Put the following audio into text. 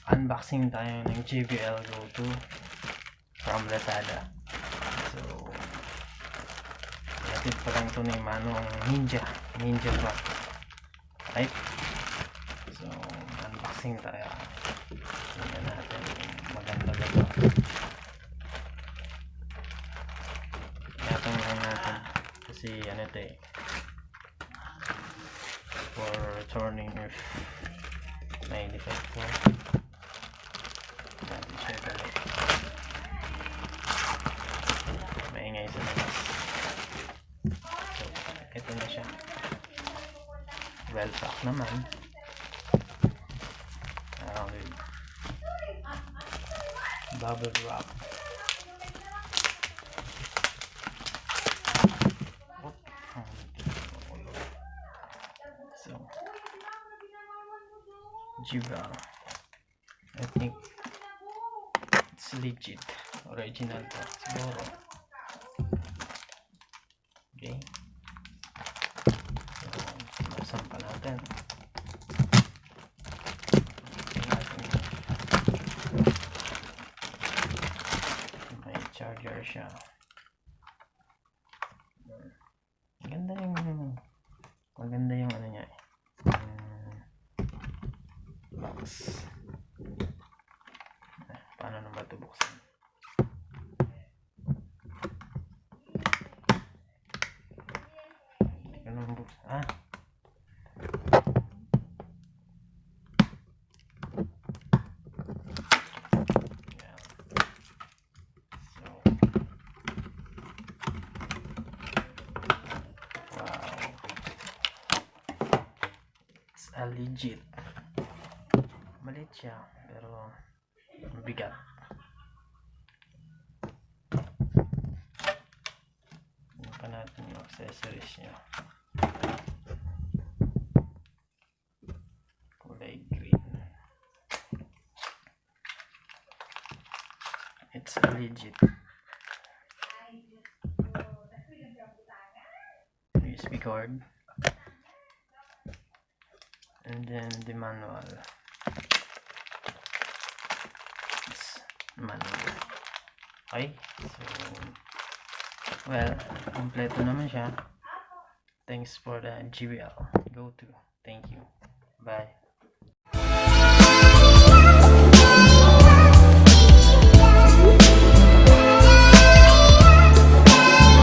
unboxing tayo ng Jbl Go 2 from Lazada. So natin pa lang ito ni Manong Ninja ba, right? So unboxing tayo. Tingnan natin kung maganda ba ito. Yatong lang natin kasi ano ito eh, for turning if may defect po. Natin siya dali. Maingay sa labas. So, ito na siya. Well packed naman. With bubble wrap. So, Jbl. I think it's legit. Original to. Siguro. Okay. So, buksan pa natin. May charger siya. Maganda yung ano niya eh. Box. Paano na ba ito buksan? Hindi ko naman buksan. Yan. So, wow. It's a legit. Malit siya, pero mabigat. Tingnan pa natin yung accessories niya. Kulay green. It's a legit. USB cord. And then the manual. Okay, so well, kompleto naman siya. Thanks for the Jbl Go 2. Thank you. Bye.